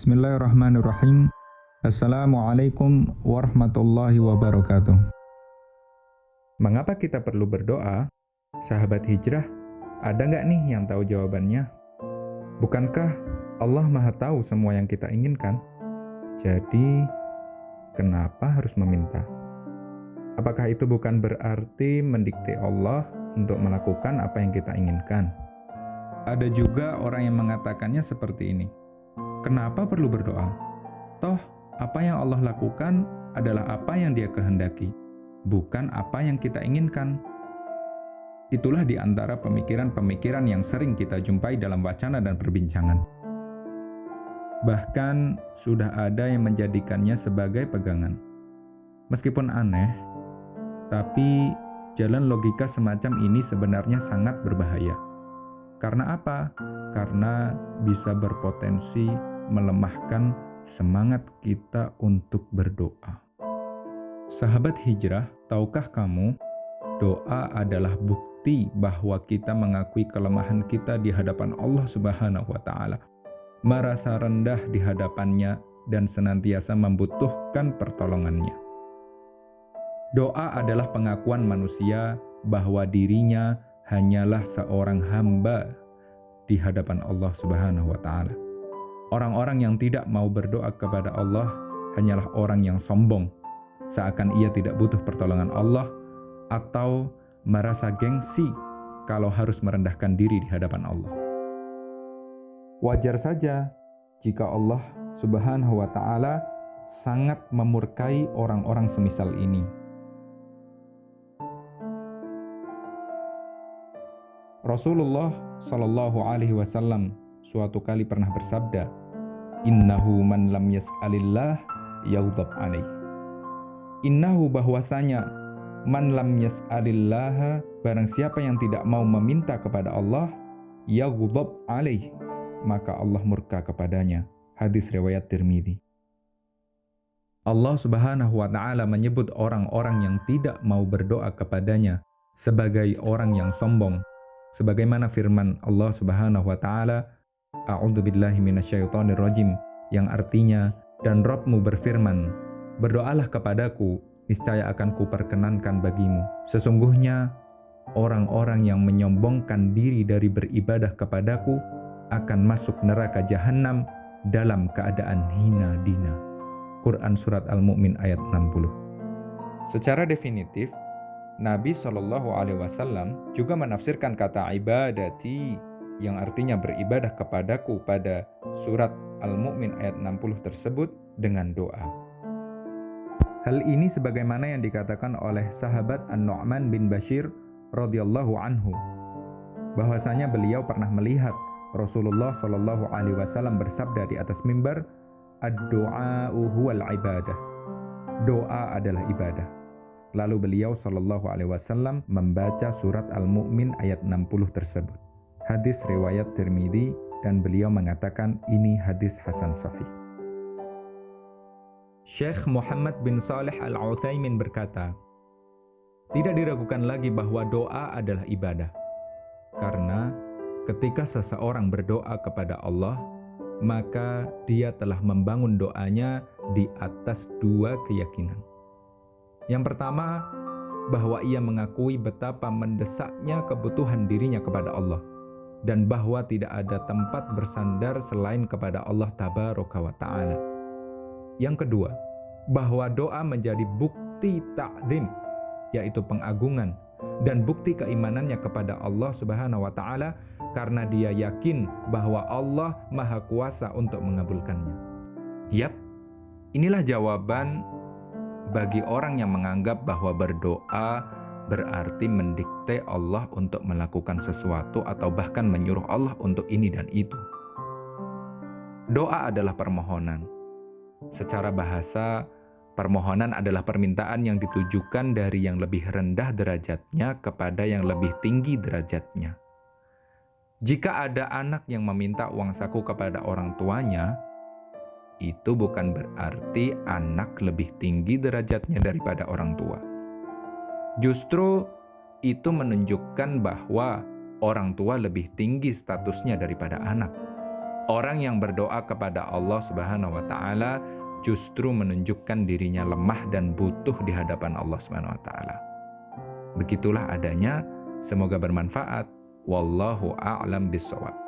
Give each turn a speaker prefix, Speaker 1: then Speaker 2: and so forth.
Speaker 1: Bismillahirrahmanirrahim. Assalamualaikum warahmatullahi wabarakatuh. Mengapa kita perlu berdoa? Sahabat hijrah, ada nggak nih yang tahu jawabannya? Bukankah Allah Maha tahu semua yang kita inginkan? Jadi, kenapa harus meminta? Apakah itu bukan berarti mendikte Allah untuk melakukan apa yang kita inginkan? Ada juga orang yang mengatakannya seperti ini. Kenapa perlu berdoa? Toh, apa yang Allah lakukan adalah apa yang Dia kehendaki, bukan apa yang kita inginkan. Itulah di antara pemikiran-pemikiran yang sering kita jumpai dalam wacana dan perbincangan. Bahkan, sudah ada yang menjadikannya sebagai pegangan. Meskipun aneh, tapi jalan logika semacam ini sebenarnya sangat berbahaya. Karena apa? Karena bisa berpotensi melemahkan semangat kita untuk berdoa. Sahabat hijrah, tahukah kamu, doa adalah bukti bahwa kita mengakui kelemahan kita di hadapan Allah Subhanahu wa Ta'ala, merasa rendah di hadapannya, dan senantiasa membutuhkan pertolongannya. Doa adalah pengakuan manusia bahwa dirinya hanyalah seorang hamba di hadapan Allah Subhanahu wa Ta'ala. Orang-orang yang tidak mau berdoa kepada Allah hanyalah orang yang sombong, seakan ia tidak butuh pertolongan Allah, atau merasa gengsi kalau harus merendahkan diri di hadapan Allah. Wajar saja jika Allah Subhanahu wa Ta'ala sangat memurkai orang-orang semisal ini. Rasulullah Shallallahu Alaihi Wasallam suatu kali pernah bersabda, "Innahu man lam yas'alillah yaghdab alaih." Innahu, bahwasanya, man lam yas'alillah, barang siapa yang tidak mau meminta kepada Allah, yaghdab alaih, maka Allah murka kepadanya. Hadis riwayat Tirmidzi. Allah Subhanahu wa Ta'ala menyebut orang-orang yang tidak mau berdoa kepadanya sebagai orang yang sombong, sebagaimana firman Allah Subhanahu wa Ta'ala, A'udzubillahi minasyaitonirrajim, yang artinya, dan Rabb-mu berfirman, berdoalah kepadaku, niscaya akan kuperkenankan bagimu. Sesungguhnya orang-orang yang menyombongkan diri dari beribadah kepadaku akan masuk neraka jahanam dalam keadaan hina dina. Quran Surat Al-Mu'min ayat 60. Secara definitif, Nabi Shallallahu Alaihi Wasallam juga menafsirkan kata ibadati yang artinya beribadah kepadaku pada surat Al-Mu'min ayat 60 tersebut dengan doa. Hal ini sebagaimana yang dikatakan oleh sahabat An-Nu'man bin Bashir radhiyallahu anhu, bahwasanya beliau pernah melihat Rasulullah Shallallahu Alaihi Wasallam bersabda di atas mimbar, "Ad-du'a'u huwal ibadah." Doa adalah ibadah. Lalu beliau Shallallahu Alaihi Wasallam membaca surat Al-Mu'min ayat 60 tersebut. Hadis riwayat Tirmidzi, dan beliau mengatakan ini hadis hasan sahih. Syekh Muhammad bin Saleh Al-Utsaimin berkata, tidak diragukan lagi bahwa doa adalah ibadah. Karena ketika seseorang berdoa kepada Allah, maka dia telah membangun doanya di atas dua keyakinan. Yang pertama, bahwa ia mengakui betapa mendesaknya kebutuhan dirinya kepada Allah, dan bahwa tidak ada tempat bersandar selain kepada Allah Tabaraka wa Ta'ala. Yang kedua, bahwa doa menjadi bukti ta'zim, yaitu pengagungan, dan bukti keimanannya kepada Allah Subhanahu wa Ta'ala, karena dia yakin bahwa Allah Maha Kuasa untuk mengabulkannya. Yap, inilah jawaban bagi orang yang menganggap bahwa berdoa berarti mendikte Allah untuk melakukan sesuatu atau bahkan menyuruh Allah untuk ini dan itu. Doa adalah permohonan. Secara bahasa, permohonan adalah permintaan yang ditujukan dari yang lebih rendah derajatnya kepada yang lebih tinggi derajatnya. Jika ada anak yang meminta uang saku kepada orang tuanya, itu bukan berarti anak lebih tinggi derajatnya daripada orang tua. Justru itu menunjukkan bahwa orang tua lebih tinggi statusnya daripada anak. Orang yang berdoa kepada Allah Subhanahu wa taala justru menunjukkan dirinya lemah dan butuh di hadapan Allah Subhanahu wa taala. Begitulah adanya, semoga bermanfaat. Wallahu a'lam bishawab.